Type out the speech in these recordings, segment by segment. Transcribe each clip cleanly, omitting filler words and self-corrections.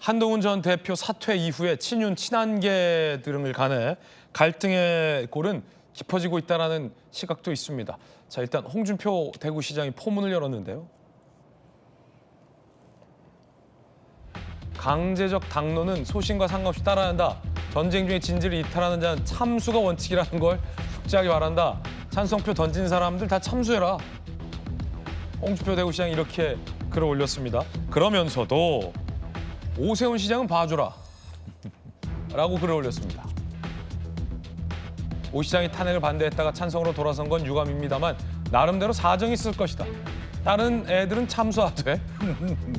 한동훈 전 대표 사퇴 이후에 친윤, 친한계 등을 간에 갈등의 골은 깊어지고 있다는 시각도 있습니다. 자, 일단 홍준표 대구시장이 포문을 열었는데요. 강제적 당론은 소신과 상관없이 따라야 한다. 전쟁 중에 진지를 이탈하는 자는 참수가 원칙이라는 걸 숙지하기 바란다. 찬성표 던진 사람들 다 참수해라. 홍준표 대구시장이 이렇게 글을 올렸습니다. 그러면서도 오세훈 시장은 봐주라 라고 글을 올렸습니다. 오 시장이 탄핵을 반대했다가 찬성으로 돌아선 건 유감입니다만 나름대로 사정이 있을 것이다. 다른 애들은 참수하되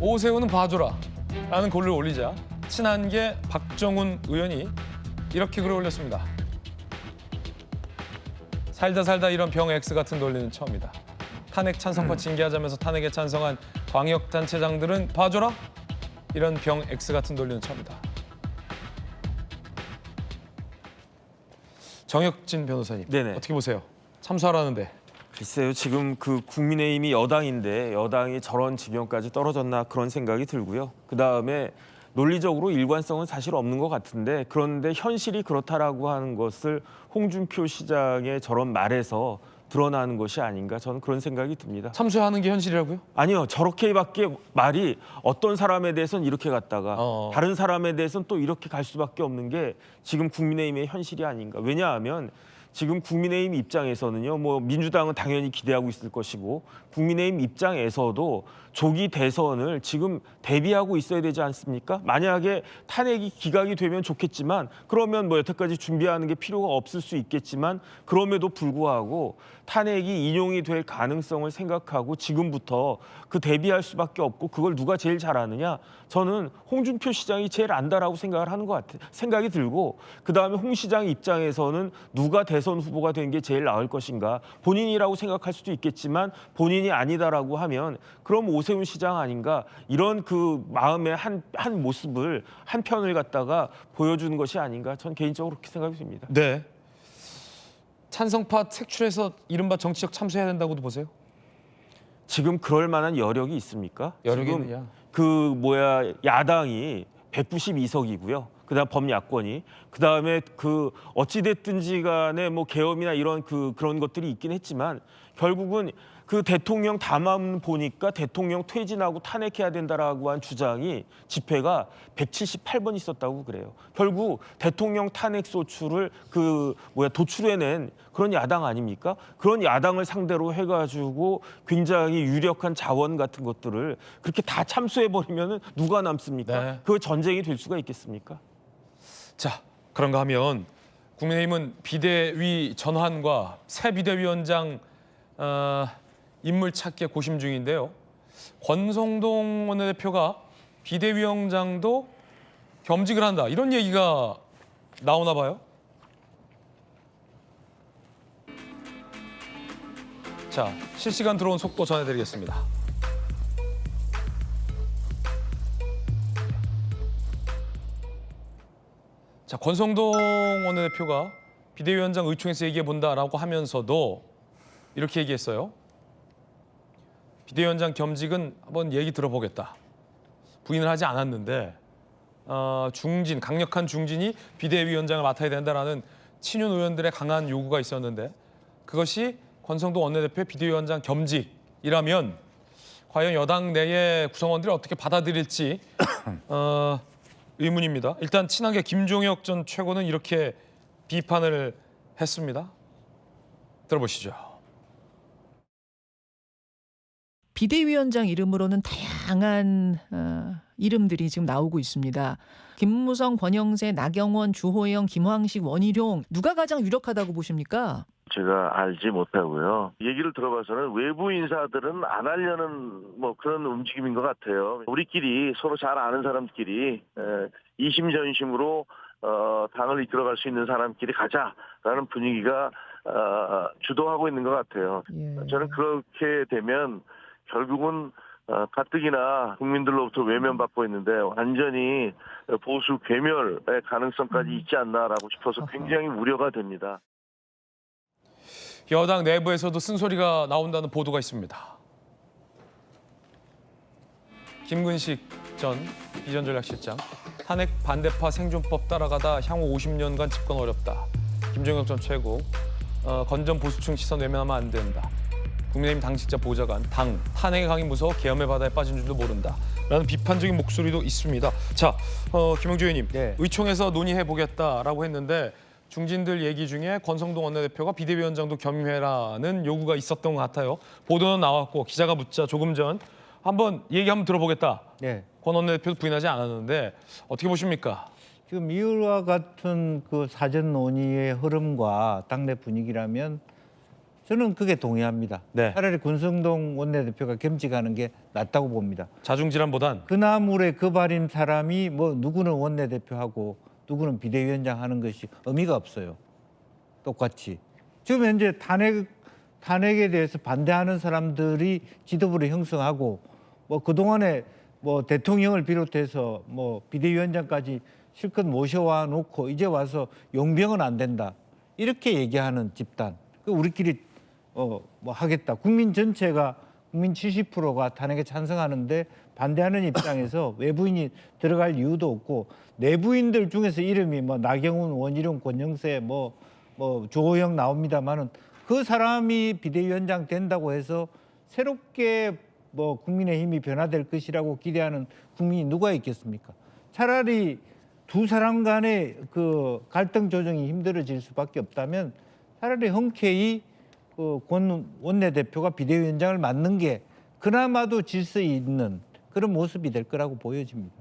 오세훈은 봐주라 라는 글을 올리자 친한계 박정훈 의원이 이렇게 글을 올렸습니다. 살다 이런 병 X 같은 논리는 처음이다. 탄핵 찬성파 징계하자면서 탄핵에 찬성한 광역단체장들은 봐줘라? 이런 병 X 같은 논리는 처음이다. 정혁진 변호사님, 네네. 어떻게 보세요? 참수하라는데. 글쎄요, 지금 그 국민의힘이 여당인데 여당이 저런 지경까지 떨어졌나 그런 생각이 들고요. 그다음에 논리적으로 일관성은 사실 없는 것 같은데 그런데 현실이 그렇다라고 하는 것을 홍준표 시장의 저런 말에서 드러나는 것이 아닌가 저는 그런 생각이 듭니다. 참수하는 게 현실이라고요? 아니요, 저렇게밖에 말이 어떤 사람에 대해서는 이렇게 갔다가 다른 사람에 대해서는 또 이렇게 갈 수밖에 없는 게 지금 국민의힘의 현실이 아닌가. 왜냐하면 지금 국민의힘 입장에서는요, 뭐 민주당은 당연히 기대하고 있을 것이고 국민의힘 입장에서도 조기 대선을 지금 대비하고 있어야 되지 않습니까? 만약에 탄핵이 기각이 되면 좋겠지만 그러면 뭐 여태까지 준비하는 게 필요가 없을 수 있겠지만 그럼에도 불구하고 탄핵이 인용이 될 가능성을 생각하고 지금부터 그 대비할 수밖에 없고 그걸 누가 제일 잘하느냐? 저는 홍준표 시장이 제일 안다라고 생각을 하는 것 같아요. 생각이 들고 그다음에 홍 시장 입장에서는 누가 대선 후보가 된 게 제일 나을 것인가? 본인이라고 생각할 수도 있겠지만 본인이 아니다라고 하면 그럼 오세훈 시장 아닌가? 이런 그 마음의 한 모습을 한 편을 갖다가 보여주는 것이 아닌가? 전 개인적으로 그렇게 생각이 듭니다. 네. 찬성파 색출해서 이른바 정치적 참수해야 된다고도 보세요? 지금 그럴 만한 여력이 있습니까? 여력이 지금 있느냐? 야당이 192석이고요. 그다음 범야권이 그다음에 그 어찌 됐든지 간에 뭐 계엄이나 이런 그런 것들이 있긴 했지만 결국은 그 대통령 담화 보니까 대통령 퇴진하고 탄핵해야 된다라고 한 주장이 집회가 178번 있었다고 그래요. 결국 대통령 탄핵 소추를 도출해낸 그런 야당 아닙니까? 그런 야당을 상대로 해가지고 굉장히 유력한 자원 같은 것들을 그렇게 다 참수해버리면 누가 남습니까? 네. 그 전쟁이 될 수가 있겠습니까? 자, 그런가 하면 국민의힘은 비대위 전환과 새 비대위원장 인물 찾기에 고심 중인데요. 권성동 원내대표가 비대위원장도 겸직을 한다. 이런 얘기가 나오나 봐요. 자, 실시간 들어온 속도 전해드리겠습니다. 자, 권성동 원내대표가 비대위원장 의총에서 얘기해본다라고 하면서도 이렇게 얘기했어요. 비대위원장 겸직은 한번 얘기 들어보겠다. 부인을 하지 않았는데 강력한 중진이 비대위원장을 맡아야 된다라는 친윤 의원들의 강한 요구가 있었는데 그것이 권성동 원내대표의 비대위원장 겸직이라면 과연 여당 내의 구성원들이 어떻게 받아들일지 의문입니다. 일단 친한계 김종혁 전 최고는 이렇게 비판을 했습니다. 들어보시죠. 비대위원장 이름으로는 다양한 이름들이 지금 나오고 있습니다. 김무성, 권영세, 나경원, 주호영, 김황식, 원희룡 누가 가장 유력하다고 보십니까? 제가 알지 못하고요. 얘기를 들어봐서는 외부 인사들은 안 하려는 뭐 그런 움직임인 것 같아요. 우리끼리 서로 잘 아는 사람끼리 이심전심으로 당을 이끌어갈 수 있는 사람끼리 가자라는 분위기가 주도하고 있는 것 같아요. 예. 저는 그렇게 되면 결국은 가뜩이나 국민들로부터 외면받고 있는데 완전히 보수 괴멸의 가능성까지 있지 않나라고 싶어서 굉장히 우려가 됩니다. 여당 내부에서도 쓴소리가 나온다는 보도가 있습니다. 김근식 전 비전전략실장. 탄핵 반대파 생존법 따라가다 향후 50년간 집권 어렵다. 김종혁 전 최고. 건전 보수층 시선 외면하면 안 된다. 국민의힘 당직자 보좌관. 당 탄핵의 강이 무서워 계엄의 바다에 빠진 줄도 모른다. 라는 비판적인 목소리도 있습니다. 자, 김영주 의원님. 네. 의총에서 논의해보겠다라고 했는데 중진들 얘기 중에 권성동 원내대표가 비대위원장도 겸임해라는 요구가 있었던 것 같아요. 보도는 나왔고 기자가 묻자 조금 전 한번 얘기 한번 들어보겠다. 네. 권 원내대표도 부인하지 않았는데 어떻게 보십니까? 지금 이와 같은 그 사전 논의의 흐름과 당내 분위기라면 저는 그게 동의합니다. 네. 차라리 권성동 원내대표가 겸직하는 게 낫다고 봅니다. 자중질환보단 그 나물에 그 발인 사람이 뭐 누구는 원내대표하고 누구는 비대위원장 하는 것이 의미가 없어요. 똑같이. 지금 현재 탄핵에 대해서 반대하는 사람들이 지도부를 형성하고 뭐 그동안에 뭐 대통령을 비롯해서 뭐 비대위원장까지 실컷 모셔와 놓고 이제 와서 용병은 안 된다. 이렇게 얘기하는 집단. 우리끼리 뭐 하겠다. 국민 전체가 국민 70%가 탄핵에 찬성하는데 반대하는 입장에서 외부인이 들어갈 이유도 없고 내부인들 중에서 이름이 뭐 나경원, 원희룡, 권영세, 뭐 주호영 나옵니다만은 그 사람이 비대위원장 된다고 해서 새롭게 뭐 국민의힘이 변화될 것이라고 기대하는 국민이 누가 있겠습니까? 차라리 두 사람 간의 그 갈등 조정이 힘들어질 수밖에 없다면 차라리 흔쾌히 그 권 원내대표가 비대위원장을 맡는 게 그나마도 질서 있는 그런 모습이 될 거라고 보여집니다.